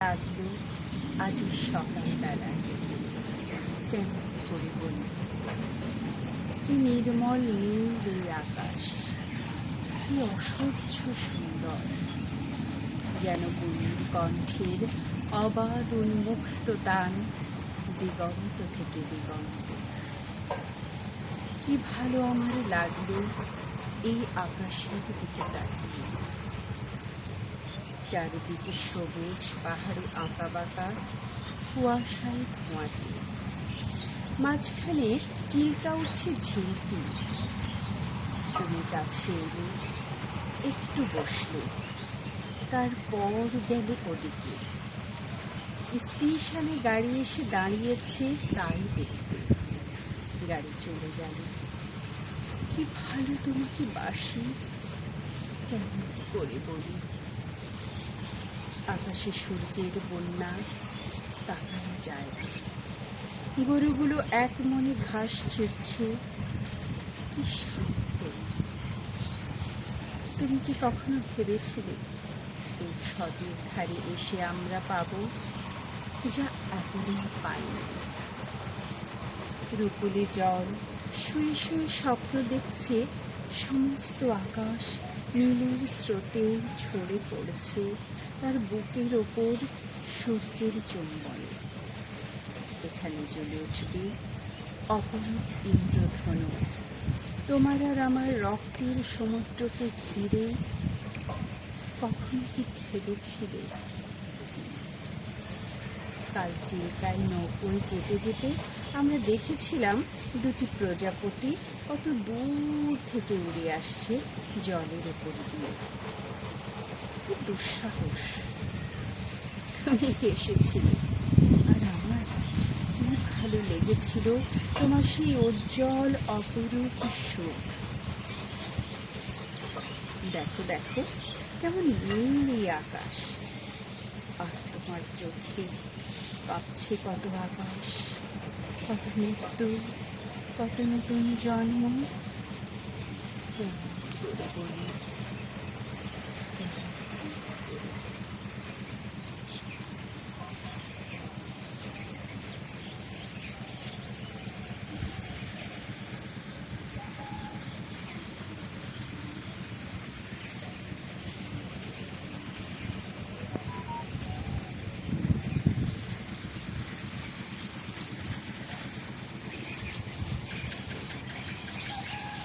লাগলো আজ সকালবেলায়। কেমন করে বলি, কি নির্মল নীল এই আকাশ, কি অসহ্য সুন্দর, যেন গুলির কণ্ঠের অবাধ উন্মুক্ত তান দিগন্ত থেকে দিগন্ত। কি ভালো আমার লাগলো এই আকাশের দিকে তাকিয়ে। চারিদিকে সবুজ পাহাড়ে আঁকা বাঁকা, কুয়াশায় ধোঁয়াটে, মাঝখানে চিল্কা উঠছে ঝিলকি। তুমি কাছে এলে, একটু বসলে, তারপর গেলে ওদিকে। স্টেশনে গাড়ি এসে দাঁড়িয়েছে তাই দেখতে। গাড়ি চলে গেল। কি ভালো তোমাকে বাসি, কেমন করে বলি। আকাশে সূর্যের বন্যা, তাকানো যায় না। গরুগুলো এক মনে ঘাস ছিঁড়ছে, কি শান্ত। তুমি কি কখনো ভেবেছিলে এই সদের ধারে এসে আমরা পাবো যা এতদিন পাইনি? রূপলি জল শুয়ে শুয়ে স্বপ্ন দেখছে, সমস্ত আকাশ নীলের স্রোতে ঝরে পড়েছে তার বুকের ওপর সূর্যের চুম্বনে। এখানে জ্বলে উঠবে অপরূপ ইন্দ্রধনু, তোমার আর আমার রক্তের সমুদ্রকে ঘিরে। কখন কি ভেবেছিলে? কাল চিল্কায় নৌকোয় যেতে যেতে আমরা দেখেছিলাম দুটি প্রজাপতি কত দূর থেকে উড়ে আসছে জলের উপর দিয়ে। কি দুঃসাহস! তুমি এসেছিলে, আর আমার কি ভালো লেগেছিল তোমার সেই উজ্জ্বল অপরূপ সুখ। দেখো দেখো কেমন নীল এই আকাশ, আর তোমার চোখে কাঁপছে কত আকাশ, কত মৃত্যু, কত নতুন জন্ম। কেমন করে বলি।